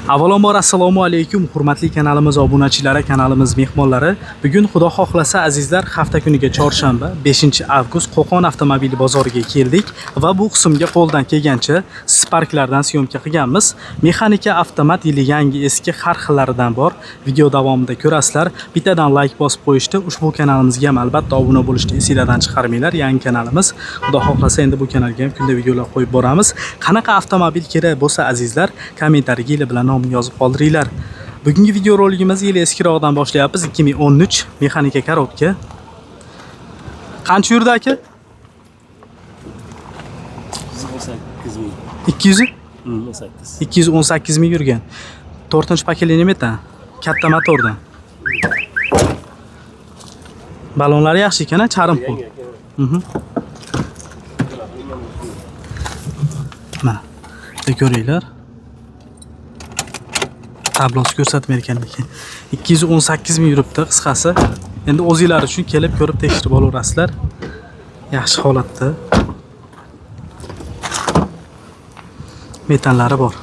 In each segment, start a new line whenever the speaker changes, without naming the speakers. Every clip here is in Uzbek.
Avvalambor assalomu alaykum hurmatli kanalimiz obunachilari, kanalimiz mehmonlari. Bugun xudo xohlasa azizlar, hafta kuniga chorshanba 5-avgust Qo'qon avtomobil bozoriga keldik va bu qismga qo'ldan kelgancha Sparklardan syomka qilganmiz. Mexanika, avtomat, yili yangi, eski har xillaridan bor. Video davomida ko'rasizlar. Bittadan like bosib qo'yishni, ushbu kanalimizga ham albatta obuna bo'lishni esingizdan chiqarmanglar. Yangi kanalimiz. Xudo xohlasa endi bu kanalga ham kunda videolar qo'yib boramiz. Qanaqa avtomobil kerak bo'lsa azizlar, kommentariyaga bilan yozib qoldiringlar. Bugungi video roligimizni yil eskiroqdan boshlayapmiz. 2013 mexanika korobka. Qancha yurdi aka? 218 ming yurgan. 4-pakeleniya metan. Katta motordan. Balonlari yaxshi ekan, charim qo'l. Mana, ko'ringlar. Tablosi ko'rsatmay ekan lekin 218 ming yuribdi qisqasi. Endi o'zingizlar uchun kelib ko'rib tekshirib olaverasizlar. Yaxshi holatda. Metanlari bor.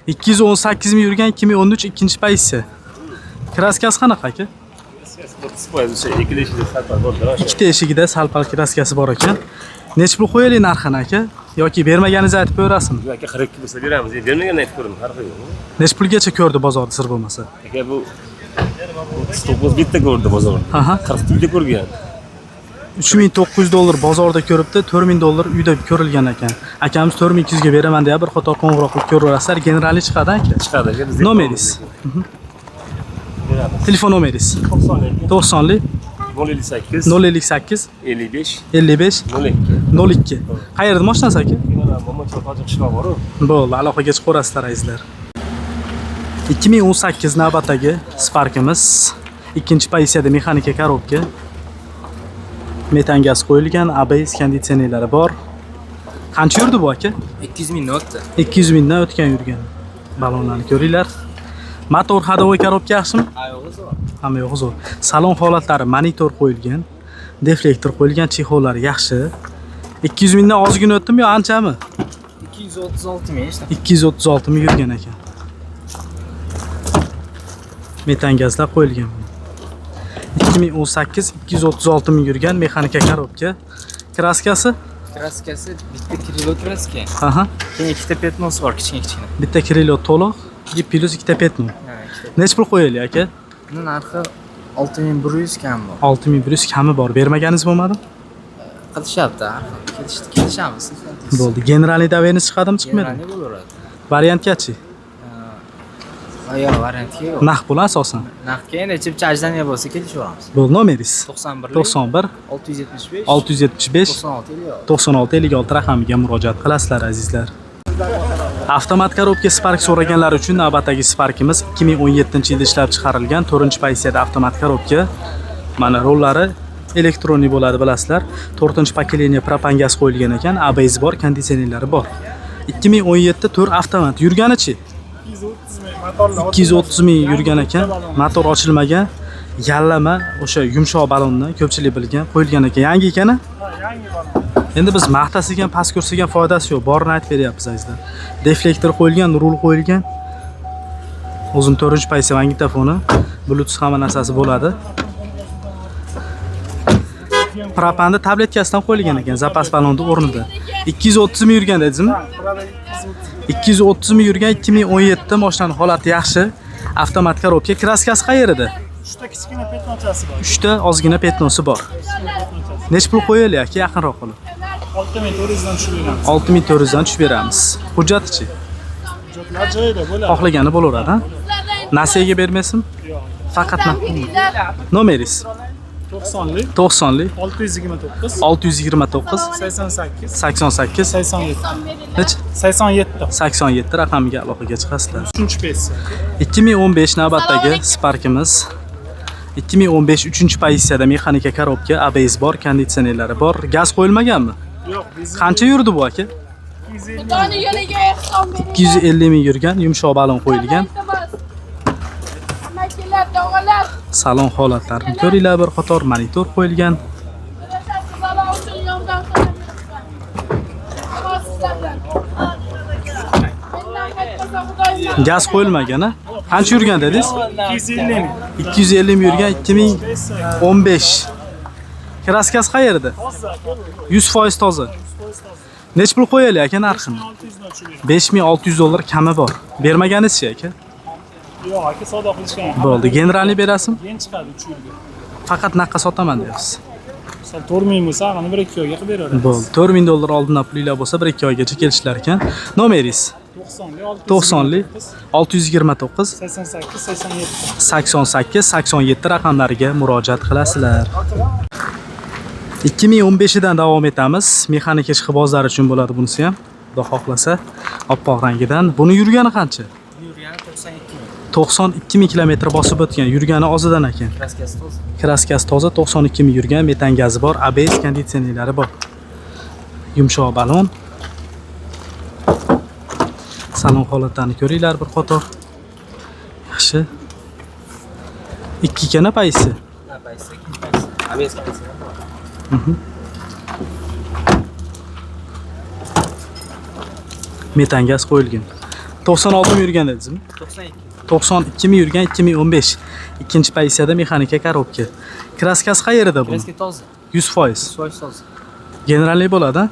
218 ming yurgan 2013 ikkinchi pozitsiya. Kraskasi qanaqa aka? Ikkita eshigida salpal kraskasi bor ekan. Nech pul qo'yaylik narxini aka? Yoki bermaganingizni aytib qo'yarasizmi?
Aka 40 bo'lsa beramiz. Bermaganini aytib ko'ring, farqi yo'q.
Nech pulgacha ko'rdi bozorda sir bo'lmasa?
Aka bu 39 bitta ko'rdi bozorda. 40 bitta ko'rgan.
$3900 bozorda ko'ribdi, $4000 uyda ko'rilgan ekan. Akamiz 4200 ga beraman deya bir qator qo'ng'iroq qilib ko'raverasizlar. Generali chiqadi aka.
Chiqadi aka.
Nomeringiz. Telefon nomeringiz. 90lik
058
058
55
55
02.
02. Qayerda mashinasi aka?
Mana Mo'monchor tojik qishlog'i bor-ku.
Bo'ldi, aloqaga chiqaverasizlar azizlar. 2018 navbatdagi Sparkimiz, ikkinchi pozitsiyada mexanika korobka. Metan gaz qo'yilgan, ABS konditsionerlari bor. Qancha yurdi bu aka?
200 mingdan o'tdi.
200 mingdan o'tgan yurgan. Balonlarni ko'ringlar. Motor hadovoy korobka yaxshimi? Hamma yo'g'i zo'r. Salon holatlari monitor qo'yilgan, deflektor qo'yilgan, chexollari yaxshi. 200 mingdan ozgina o'tdimi yo anchami?
236 ming işte.
236 ming yurgan ekan. Metan gazlar qo'yilgan. 2018 236 ming yurgan mexanika korobka. Kraskasi?
Kraskasi bitta krilo kraska. Keyin ikkita petnosi bor, kichkina.
Bitta krilo to'liq, plus ikkita petno. Nech pul qo'yaylik aka?
Buni narxi 6100 kam bor.
6100 kami bor. Bermaganingiz bo'lmadimi?
Qilishyapti. Kelishamiz.
Bo'ldi. Generalniy daverniz chiqadimi, chiqmaydi?
Generalniy bo'laveradi.
Variantgachi?
Yo'q, variantga yo'q.
Naqd pul asosan.
Naqdga endi chipchajdan bo'lsa kelishaveramiz.
Bo'ldi, nomeringiz?
91
675
675
96 56 raqamiga murojaat qilasizlar azizlar. Avtomat korobka Spark so'raganlar uchun navbatdagi Sparkimiz 2017-yilda ishlab chiqarilgan 4-pozitsiyada avtomat korobka. Mana rollari elektronik bo'ladi, bilasizlar. 4-pakeleniya propan gaz qo'yilgan ekan, ABS bor, konditsionerlari bor. 2017 4 avtomat yurganichi? 230 ming yurgan ekan, motor ochilmagan, yallama, o'sha yumshoq balonni ko'pchilik bilgan, qo'yilgan ekan. Yangi ekan-a?
Yangi balon.
Endi biz maqtasigan, past ko'rsagan foydasi yo'q, borini aytib beryapmiz azizlar. Deflektor qo'yilgan, rul qo'yilgan. O'zim 4-pozitsiya magnitofoni, Bluetooth hamma narsasi bo'ladi. Propanni tabletkasidan qo'yilgan ekan, zapas balonning o'rnida. 230 ming yurgan dedingizmi? 230 ming yurgan 2017 mashinaning holati yaxshi. Avtomat korobka. Kraskasi qayerida?
3ta kichkina petnochasi bor.
3ta ozgina petnosi bor. Nech pul qo'yaylik aka, yaqinroq qilib?
6400 dan tushib beramiz.
6400 dan tushib beramiz. Hujjatchi?
Hujjatlar joyida bo'ladi.
Xohlagani bo'laveradi, ha? Nasiyaga bermaysizmi?
Yo'q.
Faqat nomeringiz?
90lik
90lik
629
629
88
88
87.
Nech?
87.
87 raqamiga aloqaga chiqasizlar.
3-pozitsiya.
2015 navbatdagi Sparkimiz. 2015 3-pozitsiyada mexanika korobka, ABS bor, konditsionerlari bor. Gaz qo'yilmaganmi?
Yo'q,
Qancha yurdi bu aka? 250 ming yurgan, yumshoq balon qo'yilgan. Salon holatlarini ko'ringlar, bir qator monitor qo'yilgan. Gaz qo'yilmagan, a? Qancha yurgan dedingiz?
250 ming.
250 ming yurgan 2015. Kraskasi qayerda? 100% toza. Nech pul qo'yaylik aka narxini? 5600 dollar kami bor. Bermaganingizchi aka?
Yo'q aka, savdo qilishgan.
Bo'ldi, generalni berasizmi?
Keyin chiqadi 3 yilga.
Faqat naqqa sotaman deyapsiz.
Misol 4 ming bo'lsa, ana 1-2 oyga qilib beraveradi.
Bo'ldi, 4000 dollar oldindan pulinglar bo'lsa 1-2 oygacha kelishlar ekan. Nomeringiz? 90lik 629 88 87 raqamlariga murojaat qilasizlar. 2015 dan davom etamiz. Mexanika ishqibozlar uchun bo'ladi bunisi ham. Xudo xohlasa, oppoq rangidan. Buni yurgani qancha?
Yurgani 92 ming.
92 ming kilometr bosib o'tgan. Yurgani ozidan ekan.
Kraskasi toza.
Kraskasi toza, 92 ming yurgan, metan gazi bor, ABS konditsionerlari bor. Yumshoq balon. Salon holatlarini ko'ringlar bir qator. Yaxshi. 2 kana qaysi?
Qaysi? ABS qaysi?
Metan gaz qo'yilgan. 96 ming yurgan dedingizmi?
92.
92 ming yurgan 2015. Ikkinchi pozitsiyada mexanika korobka. Kraskasi qayerda bu?
Kraska toza.
100%.
Toza.
Generalniy bo'ladi.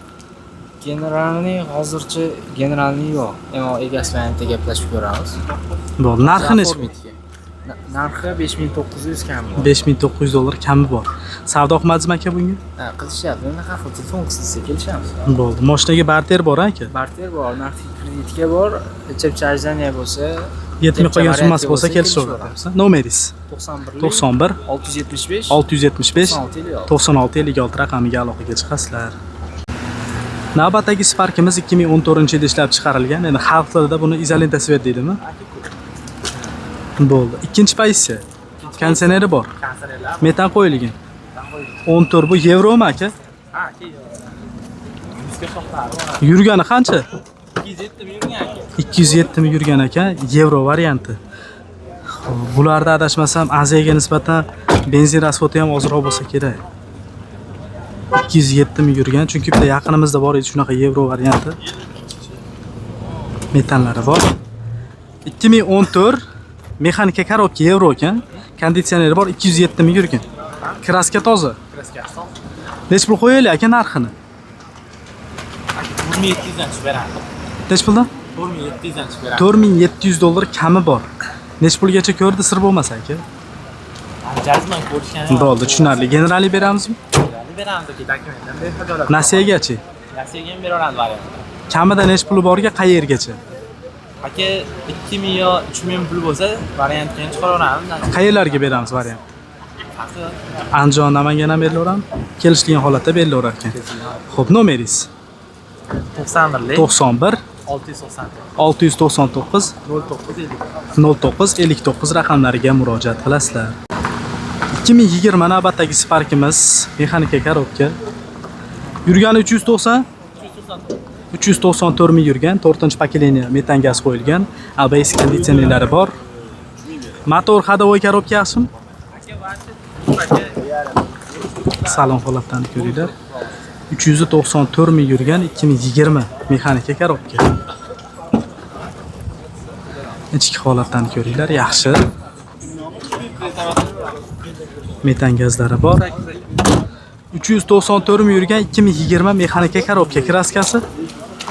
Generalni hozircha generalni yo'q. Ammo egasi bilan gaplashib ko'ramiz.
Bo'ldi, narxi necha?
Narxi 5900 kam bor.
5900 dollar kami bor. Savdo qilmadingizmi aka bunga?
Ha, qizishyapti. Endi xavf telefon qilsa kelishamiz.
Bo'ldi. Mashinaga barter bor aka?
Barter bor, narxi kreditga bor, chip charjaniya bo'lsa,
yetmay qolgan summasi bo'lsa kelishaveramiz. Nomeringiz? 91
675
675 9656 raqamiga aloqaga chiqasizlar. Navbatdagi Sparkimiz 2014-yilda ishlab chiqarilgan. Endi xalq tilida buni izolenta svet deydimi? Bo'ldi. Ikkinchi pozitsiya. Konditsioneri bor. Metan qo'yilgan. 14 bu yevroma aka?
Ha,
Yurgani qancha?
207 ming yurgan aka.
207 ming yurgan ekan, yevro varianti. Bularda adashmasam Aziyaga nisbatan benzin rasxoti ham ozroq bo'lsa kerak. 207 ming yurgan, chunki bitta yaqinimizda bor edi shunaqa yevro varianti. Metanlari bor. 2014 mexanika korobka yevro ekan, konditsioneri bor, 207 ming yurgan. Kraska toza. Nech pul qo'yaylik aka narxini?
4700 dan chiqib beradi.
Nech puldan?
4700 dan chiqib beradi.
4700 dollar kami bor. Nech pulgacha ko'rdi sir bo'lmasa aka?
Jazman ko'rishgan.
Bo'ldi, tushunarli. Generalni beramizmi?
Beramiz aka, dokumentdan bexadolat.
Nasiyaga-chi?
Nasiyaga ham beraveradi variant.
Kamida nech puli borga qayergacha?
Aka 2000 yo 3000 pul bo'lsa variantga ham chiqaraveramiz.
Qayerlarga beramiz variant?
Haqi
Andijon, Namangan ham berilaveradi. Kelishilgan holatda berilaverar ekan. Xo'p, nomeringiz?
91
91
699
699 0959 raqamlariga murojaat qilasizlar. 2020 navbatdagi Sparkimiz mexanika korobka. Yurgani 394 ming yurgan, 4-pokoleniya metan gaz qo'yilgan, ABS konditsionerlari bor. Motor ходовой korobka yaxshimi? Salon holatlarini ko'ringlar. 394 ming yurgan 2020 mexanika korobka. Ichki holatlarini ko'ringlar, yaxshi. Metan gazlari bor. 394 ming yurgan 2020 mexanika korobka. Kraskasi?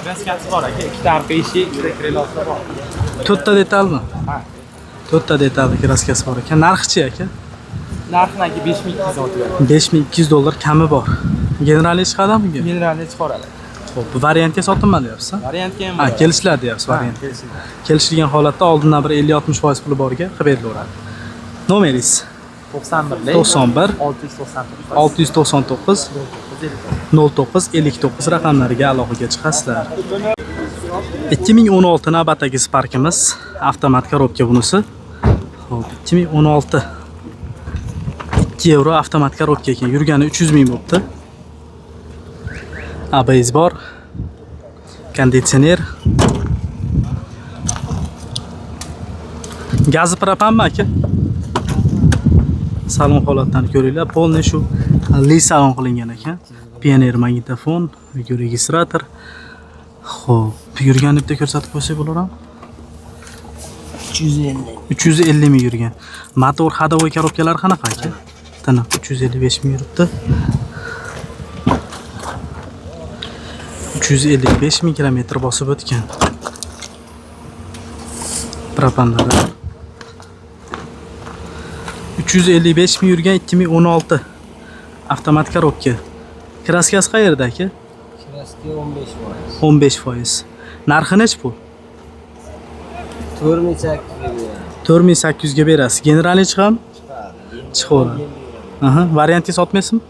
Kraskasi bor aka, ikkita arqa eshik, ikkita krelosi bor.
4 ta detalmi?
Ha.
4 ta detalli kraskasi bor ekan. Narxi-chi aka?
Narxi 5200 o'tadi.
5200 dollar kami bor. Generalni chiqadimi bunga?
Generalni chiqaradi.
Xo'p, bu variantga sotilma deyapsiz?
Variantga ham
Ha,
bor.
kelishlar deyapsiz variant. Kelishilgan holatda oldindan bir 50-60% puli borga qilib berilaveradi. Nomeringiz?
91
91
699
699 0959 raqamlariga aloqaga chiqasizlar. 2016 navbatdagi Sparkimiz avtomat korobka bunisi. Xo'p, 2016 2 yevro avtomat korobka ekan. Yurgani 300 ming bo'libdi. ABS bor. Konditsioner. Gazi propanmi aka? Salon holatlarini ko'ringlar. Polni shu li salon qilingan ekan. Pioneer magnitofon, video registrator. Xo'p, yurganni bitta ko'rsatib qo'ysak bo'laverami? 350 mi yurgan? Motor ходовой korobkalar qanaqa aka? Tiniq 355 mi yuribdi? 355 ming kilometr bosib o'tgan. Propanlar 355 ming yurgan 2016 avtomat korobka. Kraskasi qayerda aka?
Kraska 15%.
15%. Narxi nech pul?
4800
4800 ga berasiz. Generalniy chiqami? Chiqadi. Aha, variantni sotmaysizmi?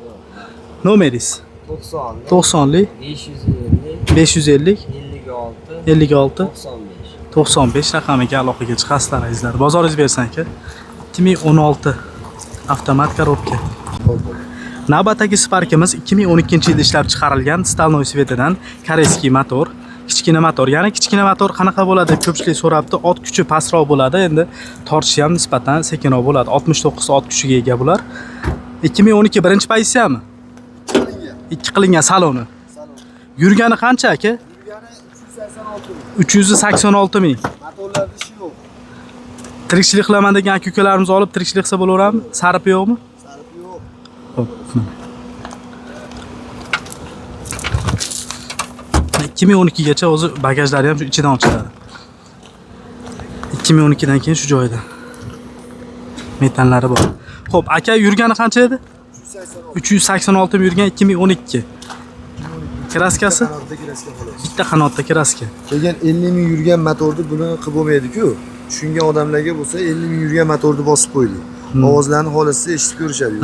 Nomeringiz? 90lik 550 56 95 raqamiga aloqaga chiqasizlar azizlar. Bozoringiz bersin aka. 2016 avtomat korobka. Navbatdagi Sparkimiz 2012-yilda ishlab chiqarilgan Staloy svetidan koreyskiy motor. Kichkina motor. Ya'ni kichkina motor qanaqa bo'ladi deb ko'pchilik so'rabdi. Ot kuchi pastroq bo'ladi. Endi tortishi ham nisbatan sekinroq bo'ladi. 69 ot kuchiga ega bular. 2012 birinchi pozitsiyami? 2 qilingan saloni. Yurgani qancha aka? Yurgani 386 ming.
Motorlarda ishi yo'q.
Tirikchilik qilaman degan aka-ukalarimiz olib tirikchilik qilsa bo'laveradimi? Sarip yo'qmi?
Sarf yo'q.
Xo'p. 2012 gacha o'zi bagajlari ham shu ichidan ochiladi. 2012 dan keyin shu joyda. Metanlari bor. Xo'p, aka yurgani qancha edi? 386 ming yurgan 2012. Kraskasi? Bitta qanotda kraska.
Keyin 50 ming yurgan motorni buni qilib bo'lmaydi-ku. Tushungan odamlarga bo'lsa 50 ming yurgan motorni bosib qo'ydik. Ovozlarni xolisda eshitib ko'rishadi.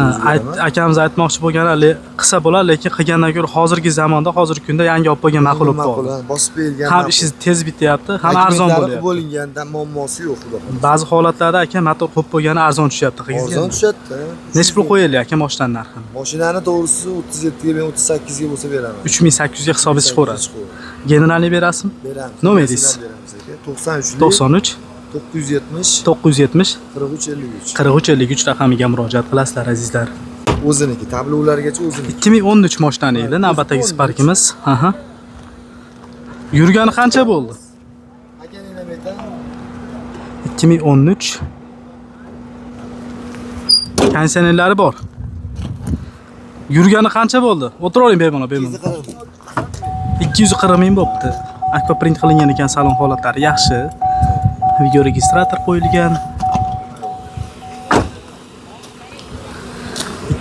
Akamiz aytmoqchi bo'lganlar qilsa bo'ladi, lekin qilgandan ko'ra hozirgi zamonda, hozirgi kunda yangi olib bo'lgan ma'qul bo'lib qoldi.
Bosib berilgan.
Ham ishingiz tez bityapti, ham arzon bo'lyapti.
Bo'lingan, muammosi yo'q xudo xohlasa.
Ba'zi holatlarda aka motor qo'yib qo'ygani arzon tushyapti qilgizga.
Arzon tushadi.
Necha pul qo'yildi aka mashinaning narxi?
Mashinani to'g'risi 37 ga, 38 ga bo'lsa beraman.
3800 ga hisobi chiqaveradi. Generalni berasizmi?
Beramiz.
Nomeringiz?
93
93
970
970
4353.
4353 raqamiga murojaat qilasizlar azizlar.
O'ziniki, tablolargacha o'ziniki.
2013 mashina edi, navbatdagi Sparkimiz. Aha. Yurgani qancha bo'ldi?
Aka nima aytadi?
2013 kondisionerlari bor. Yurgani qancha bo'ldi? O'tiravering bemalol, bemalol. 240 ming bo'pti. Akvaprint qilingan ekan, salon holatlari yaxshi. Video registrator qo'yilgan.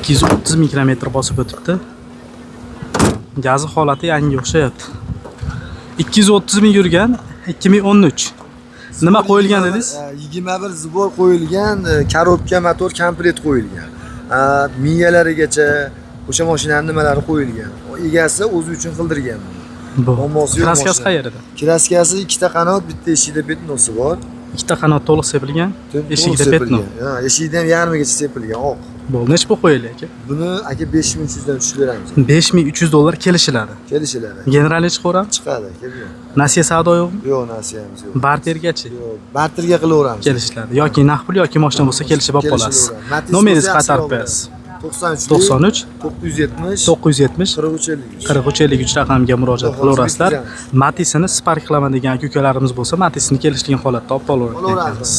230 ming kilometr bosib o'tibdi. Gazi holati yangi o'xshayapti. 230 ming yurgan 2013. Nima qo'yilgan dedingiz?
21 zibor qo'yilgan, korobka, motor komplet qo'yilgan. Miyalarigacha o'sha mashinaning nimalari qo'yilgan. Egasi o'zi uchun qildirgan.
Kraskasi qayerda?
Kraskasi ikkita qanot, bitta eshikda petnosi bor.
Ikkita qanot to'liq sepilgan, eshigida petno.
Ha, eshikda ham yarmigacha sepilgan, oq.
Bo'ldi, necha pul qo'yildi aka?
Buni aka 5300 dan tushib beramiz.
5300 dollar kelishiladi.
Kelishiladi.
Generalni chiqaveramiz?
Chiqadi, kelgan.
Nasiya savdo yo'qmi?
Yo'q, nasiyamiz yo'q.
Bartergachi?
Yo'q, barterga qilaveramiz.
Kelishiladi. Yoki naqd pul yoki mashina bo'lsa kelishib olib qolasiz. Nomeringizni qaytarib qo'yasiz. 93
970
970
4353.
4353 raqamiga murojaat qilaverasizlar. Matisini Spark qilaman degan aka-ukalarimiz bo'lsa, Matisini kelishgan holatda olib qolaveramiz.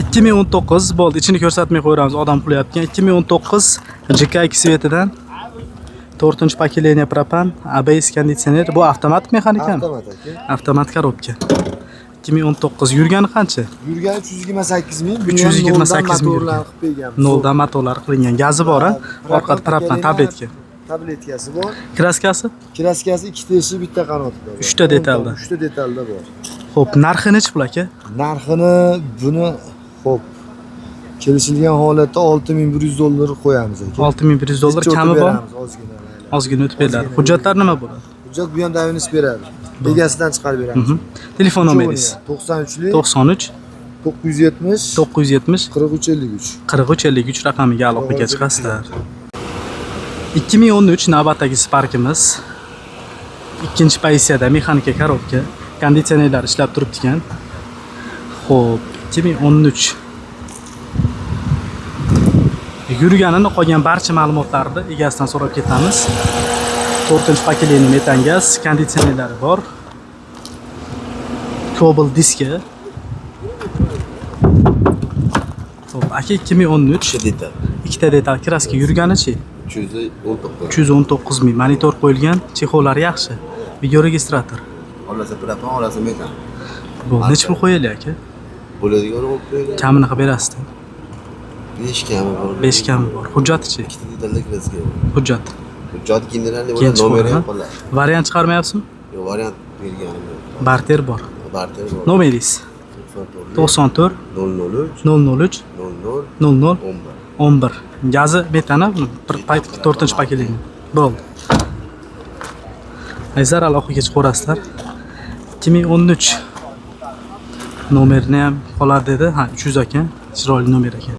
2019 bo'ldi, ichini ko'rsatmay qo'yamiz, odam qilyapgan. 2019 JKX svetidan 4-pokoleniya propan, ABS konditsioner. Bu avtomat mexanikami?
Avtomat aka.
Avtomat korobka. 2019 yurgani qancha?
Yurgani 328 ming.
328 ming
motorlar qilib bergan.
Noldan motorlar qilingan. Gazi bor, orqada propan tabletka.
Tabletkasi bor.
Kraskasi?
Kraskasi ikkita eshik, bitta qanoti bor.
3 ta detalda.
3 ta detalda bor.
Xo'p, narxi necha pul aka?
Narxini buni xo'p kelishilgan holatda 6100 dollar qo'yamiz aka.
6100 dollar kami bor.
Ozgina.
Ozgina o'tib beradi. Hujjatlar nima bo'ladi?
Hujjat bu ham davinish beradi. Egasidan chiqarib beramiz.
Telefon nomeringiz?
93
93
970
970
4353.
4353 raqamiga aloqaga chiqasizlar. 2013 navbatdagi Sparkimiz. Ikkinchi pozitsiyada mexanika korobka, konditsionerlar ishlab turibdi ekan. Xo'p, 2013 yurganini qolgan barcha ma'lumotlarni egasidan so'rab ketamiz. 4-pokoleniya metan gaz, konditsionerlari bor. Kobalt diski. Xo'p, aka 2013
Detal.
ikkita detal kraska yurganichi?
319.
319 ming. Monitor qo'yilgan, chexollari yaxshi. Video registrator.
Olasa propan, olasa metan.
Bu necha pul qo'yaylik aka?
Bo'ladigan olib qo'ygan.
Kamini qilib berasiz.
5 kami bor.
5 kami bor. Hujjatichi?
Ikkita detalda klaska.
Hujjat.
Hujjat generalni
Keyin
bo'ladi, nomeri ham
chiqadi.
qoladi.
Variant chiqarmayapsizmi?
Yo'q, variant berganim yo'q.
Barter bor.
Barter bor.
Nomeringiz 94
003
003
00
00
11.
11. Gazi metani bir payt 4-paketing. Bo'ldi. Ayzar aloqaga chiqarasizlar. 2013 nomerini ham qolar dedi. Ha, 300 ekan. Chiroyli nomer ekan.